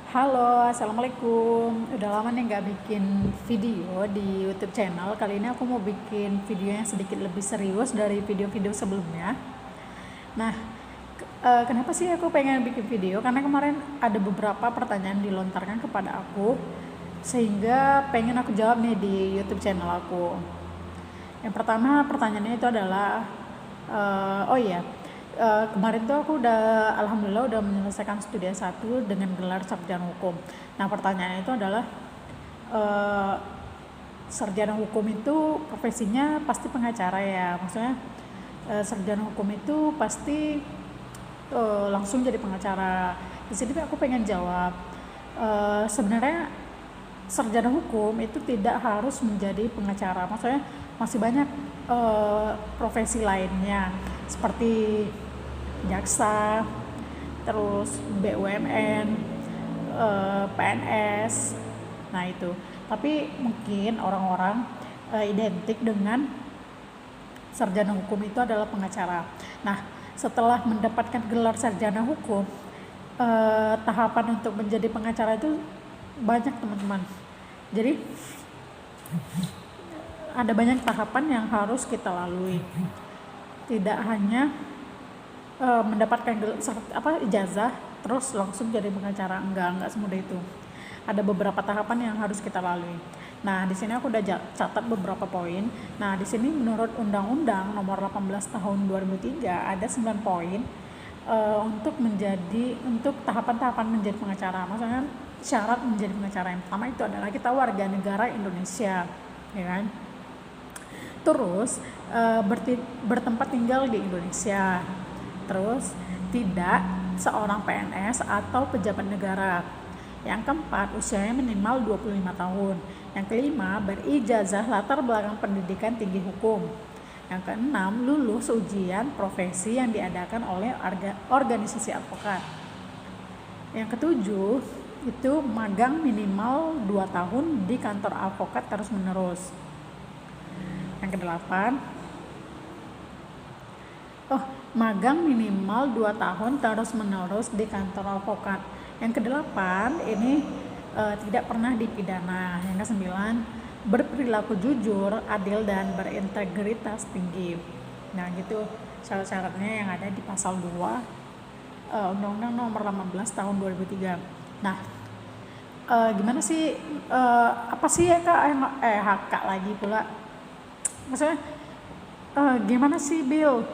Halo, Assalamualaikum. Udah lama nih nggak bikin video di YouTube channel. Kali ini aku mau bikin video yang sedikit lebih serius dari video-video sebelumnya. Nah, kenapa sih aku pengen bikin video? Karena kemarin ada beberapa pertanyaan dilontarkan kepada aku, sehingga pengen aku jawab nih di YouTube channel aku. Yang pertama pertanyaannya itu adalah, oh iya, kemarin tuh aku alhamdulillah udah menyelesaikan studi S1 dengan gelar sarjana hukum. Nah pertanyaannya itu adalah, eh, sarjana hukum itu profesinya pasti pengacara ya, maksudnya sarjana hukum itu pasti langsung jadi pengacara. Di sini aku pengen jawab, sebenarnya sarjana hukum itu tidak harus menjadi pengacara. Maksudnya masih banyak profesi lainnya seperti jaksa, terus BUMN, PNS. Nah itu. Tapi mungkin orang-orang identik dengan sarjana hukum itu adalah pengacara. Nah, setelah mendapatkan gelar sarjana hukum, tahapan untuk menjadi pengacara itu banyak teman-teman. Jadi ada banyak tahapan yang harus kita lalui. Tidak hanya mendapatkan ijazah terus langsung jadi pengacara, enggak semudah itu. Ada beberapa tahapan yang harus kita lalui. Nah, di sini aku udah catat beberapa poin. Nah, di sini menurut Undang-Undang Nomor 18 Tahun 2003 ada 9 poin untuk tahapan-tahapan menjadi pengacara. Maksudnya syarat menjadi pengacara yang pertama itu adalah kita warga negara Indonesia, ya kan? Terus bertempat tinggal di Indonesia. Terus tidak seorang PNS atau pejabat negara. Yang keempat, usianya minimal 25 tahun. Yang kelima, berijazah latar belakang pendidikan tinggi hukum. Yang keenam, lulus ujian profesi yang diadakan oleh organisasi advokat. Yang ketujuh, itu magang minimal 2 tahun di kantor advokat terus menerus. Yang kedelapan, magang minimal 2 tahun terus menerus di kantor advokat. Yang kedelapan, ini tidak pernah dipidana. Yang kesembilan, berperilaku jujur, adil dan berintegritas tinggi. Nah gitu syarat-syaratnya yang ada di pasal 2 Undang-Undang Nomor 18 Tahun 2003. Nah, gimana sih, apa sih ya kak, kak lagi pula, maksudnya gimana sih Bill,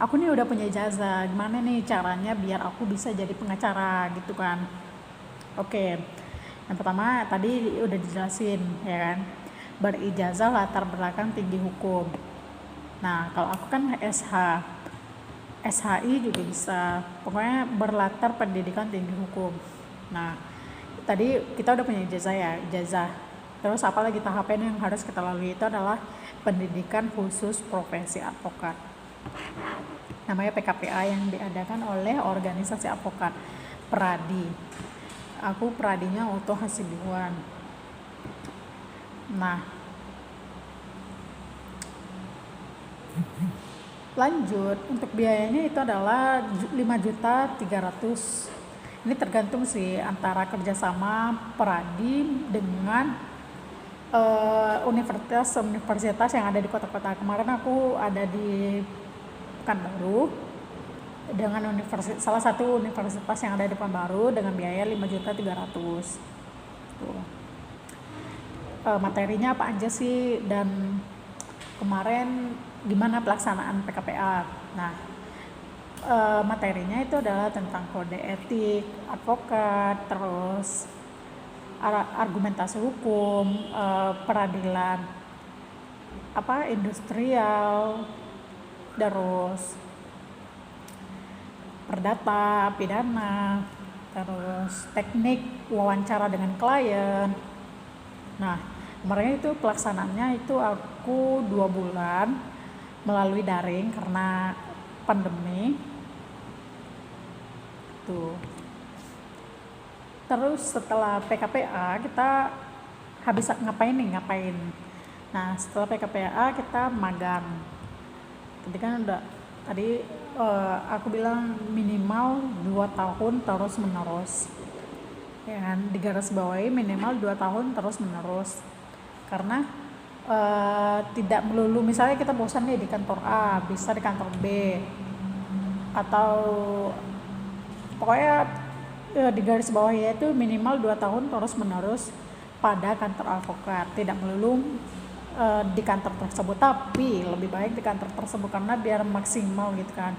aku nih udah punya ijazah, gimana nih caranya biar aku bisa jadi pengacara gitu kan. Oke, yang pertama tadi udah dijelasin ya kan, berijazah latar belakang tinggi hukum. Nah kalau aku kan SHI juga bisa, pokoknya berlatar pendidikan tinggi hukum. Nah tadi kita udah punya ijazah. Terus apa lagi tahapan yang harus kita lalui, itu adalah pendidikan khusus profesi advokat, namanya PKPA, yang diadakan oleh organisasi advokat Pradi. Aku Pradinya Oto Hasibuan. Nah, lanjut, untuk biayanya itu adalah 5.300.000. Ini tergantung sih antara kerjasama Pradi dengan universitas yang ada di kota-kota. Kemarin aku ada di Pekanbaru dengan salah satu universitas yang ada di Pekanbaru dengan biaya 5.300.000. Materinya apa aja sih, dan kemarin gimana pelaksanaan PKPA. Nah, materinya itu adalah tentang kode etik advokat, terus argumentasi hukum, peradilan industrial, terus perdata, pidana, terus teknik wawancara dengan klien. Nah, kemarin itu pelaksanaannya itu aku 2 bulan melalui daring karena pandemi. Tuh. Terus setelah PKPA kita habis ngapain. Nah setelah PKPA kita magang. Tadi aku bilang minimal 2 tahun terus menerus. ya kan, digarisbawahi minimal 2 tahun terus menerus. Karena tidak melulu misalnya kita bosan nih di kantor A, bisa di kantor B, atau pokoknya di garis bawahnya itu minimal 2 tahun terus menerus pada kantor advokat, tidak melulu di kantor tersebut, tapi lebih baik di kantor tersebut karena biar maksimal gitu kan.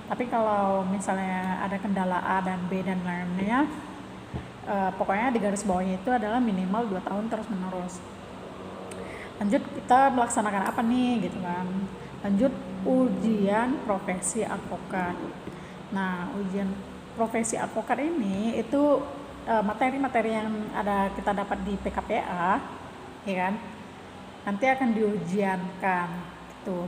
Tapi kalau misalnya ada kendala A dan B dan lainnya, pokoknya di garis bawahnya itu adalah minimal 2 tahun terus menerus. Lanjut, kita melaksanakan apa nih gitu kan. Lanjut, ujian profesi advokat. Nah, ujian profesi advokat ini itu materi-materi yang ada kita dapat di PKPA, ya kan, nanti akan diujiankan gitu.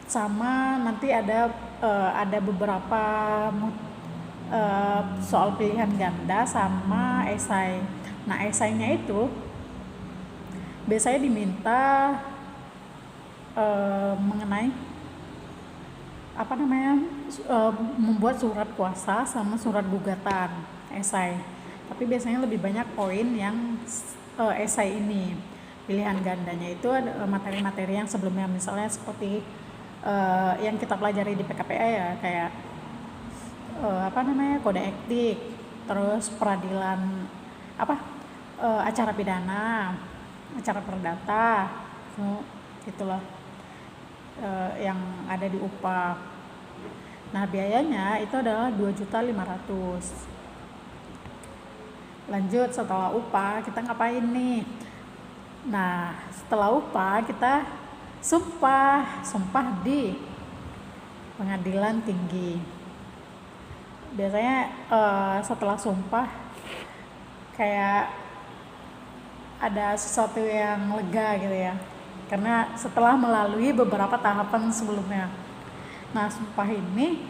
Sama nanti ada beberapa soal pilihan ganda sama esai. Nah, esainya itu biasanya diminta mengenai membuat surat kuasa sama surat gugatan, esai. Tapi biasanya lebih banyak poin yang esai ini. Pilihan gandanya itu ada materi-materi yang sebelumnya, misalnya seperti yang kita pelajari di PKPA ya, kayak kode etik, terus peradilan acara pidana, acara perdata, itulah yang ada di UPA. Nah, biayanya itu adalah 2.500.000. Lanjut, setelah UPA kita ngapain nih? Nah, setelah UPA kita sumpah di pengadilan tinggi. Biasanya setelah sumpah kayak ada sesuatu yang lega gitu ya, karena setelah melalui beberapa tahapan sebelumnya. Nah, sumpah ini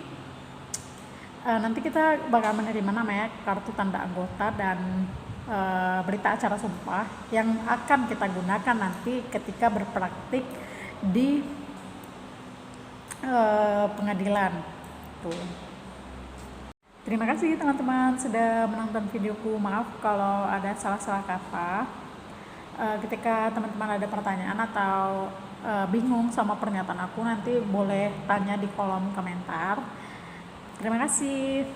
nanti kita bakal menerima namanya kartu tanda anggota dan berita acara sumpah yang akan kita gunakan nanti ketika berpraktik di pengadilan. Tuh. Terima kasih teman-teman sudah menonton videoku. Maaf kalau ada salah-salah kata. Ketika teman-teman ada pertanyaan atau bingung sama pernyataan aku, nanti boleh tanya di kolom komentar. Terima kasih.